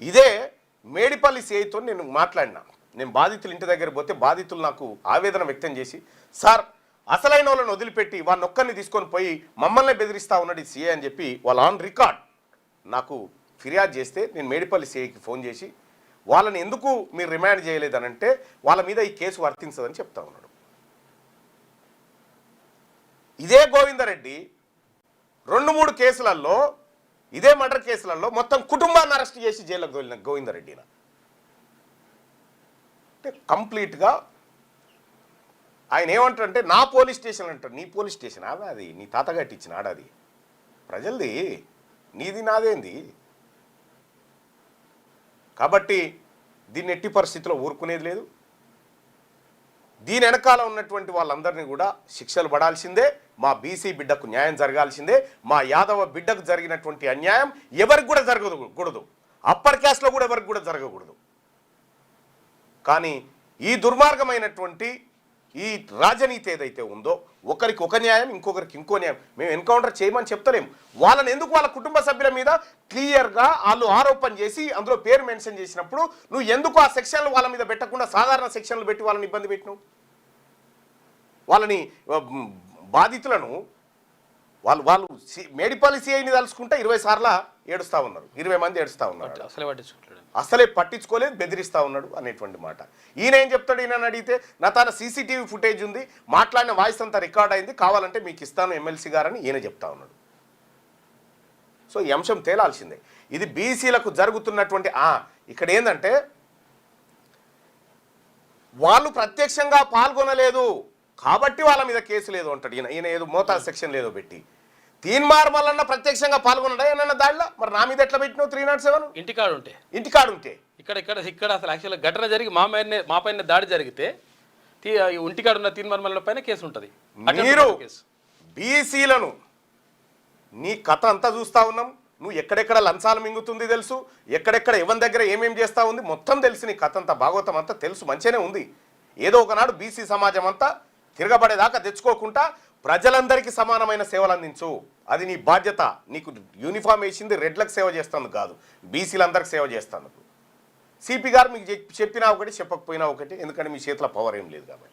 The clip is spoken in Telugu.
ఇదే మేడిపల్లి సిఐతో నేను మాట్లాడినా. నేను బాధితులు ఇంటి దగ్గర పోతే బాధితులు నాకు ఆవేదన వ్యక్తం చేసి, సార్ అసలైన వాళ్ళని వదిలిపెట్టి వాళ్ళని ఒక్కరిని తీసుకొని పోయి మమ్మల్ని బెదిరిస్తూ ఉన్నాడు ఈ సిఐ అని చెప్పి వాళ్ళు ఆన్ రికార్డ్ నాకు ఫిర్యాదు చేస్తే, నేను మేడిపల్లి సిఐకి ఫోన్ చేసి వాళ్ళని ఎందుకు మీరు రిమాండ్ చేయలేదనంటే వాళ్ళ మీద ఈ కేసు వర్తించదని చెప్తా ఉన్నాడు. ఇదే గోవిందరెడ్డి 2-3 కేసులలో, ఇదే మర్డర్ కేసులలో మొత్తం కుటుంబాన్ని అరెస్ట్ చేసి జైలుకు తోలిన గోవిందరెడ్డిన. అంటే కంప్లీట్గా ఆయన ఏమంటారంటే నా పోలీస్ స్టేషన్ అంటారు. నీ పోలీస్ స్టేషన్ అది నీ తాత కట్టించిన ఆడది ప్రజలది, నీది నాదేంది. కాబట్టి దీన్ని ఎట్టి పరిస్థితిలో ఊరుకునేది లేదు. దీని వెనకాల ఉన్నటువంటి వాళ్ళందరినీ కూడా శిక్షలు పడాల్సిందే. మా బీసీ బిడ్డకు న్యాయం జరగాల్సిందే. మా యాదవ బిడ్డకు జరిగినటువంటి అన్యాయం ఎవరికి కూడా జరగకూడదు, అప్పర్ క్యాస్ట్లో కూడా ఎవరికి కూడా జరగకూడదు. కానీ ఈ దుర్మార్గమైనటువంటి ఈ రాజనీతి ఏదైతే ఉందో, ఒకరికి ఒక న్యాయం ఇంకొకరికి ఇంకో న్యాయం, మేము ఎన్కౌంటర్ చేయమని చెప్తలేము. వాళ్ళని ఎందుకు వాళ్ళ కుటుంబ సభ్యుల మీద క్లియర్గా వాళ్ళు ఆరోపణ చేసి అందులో పేరు మెన్షన్ చేసినప్పుడు నువ్వు ఎందుకు ఆ సెక్షన్లు వాళ్ళ మీద పెట్టకుండా సాధారణ సెక్షన్లు పెట్టి వాళ్ళని ఇబ్బంది పెట్టినావు? వాళ్ళని బాధితులను వాళ్ళు మేడిపల్లి సిఐని తలుచుకుంటే 20 సార్లు ఏడుస్తూ ఉన్నారు, 20 మంది ఏడుస్తూ ఉన్నారు. అసలే పట్టించుకోలేదు, బెదిరిస్తూ ఉన్నాడు అనేటువంటి మాట. ఈయన ఏం చెప్తాడు? ఈయన అడిగితే నా తన సీసీటీవీ ఫుటేజ్ ఉంది, మాట్లాడిన వాయిస్ అంతా రికార్డ్ అయింది, కావాలంటే మీకు ఇస్తాను ఎమ్మెల్సీ గారని ఈయన చెప్తా ఉన్నాడు. సో ఈ అంశం తేలాల్సిందే. ఇది బీసీలకు జరుగుతున్నటువంటి ఇక్కడ ఏంటంటే వాళ్ళు ప్రత్యక్షంగా పాల్గొనలేదు కాబట్టి వాళ్ళ మీద కేసు లేదు అంటాడు ఈయన ఏదో మోతాదు సెక్షన్ లేదో పెట్టి. తీన్మార్ మల్లన్న ప్రత్యక్షంగా పాల్గొన్నాడా ఏమన్నా దాడిలో? మరి నా మీద ఎట్లా పెట్టినావు 307? ఇంటికాడు ఉంటే ఇక్కడ అసలు యాక్చువల్గా ఘటన జరిగి మా పైన దాడి జరిగితే ఇంటికాడు ఉన్న తీన్మార్ మల్లన్న పైన కేసు ఉంటుంది. మీరు బీసీలను నీ కథ అంతా చూస్తా ఉన్నాం. నువ్వు ఎక్కడెక్కడ లంచాలు మింగుతుంది తెలుసు, ఎక్కడెక్కడ ఎవరి దగ్గర ఏమేం చేస్తా ఉంది మొత్తం తెలుసు. నీ కథ అంతా భాగవతం అంతా తెలుసు, మంచిగానే ఉంది. ఏదో ఒకనాడు బీసీ సమాజం అంతా తిరగబడేదాకా తెచ్చుకోకుండా ప్రజలందరికీ సమానమైన సేవలు అందించు. అది నీ బాధ్యత. నీకు యూనిఫామ్ వేసింది రెడ్లకు సేవ చేస్తాను కాదు, బీసీలందరికీ సేవ చేస్తాను. సిపి గారు మీకు చెప్పినా ఒకటి, చెప్పకపోయినా ఒకటి, ఎందుకంటే మీ చేతిలో పవర్ ఏం లేదు కాబట్టి.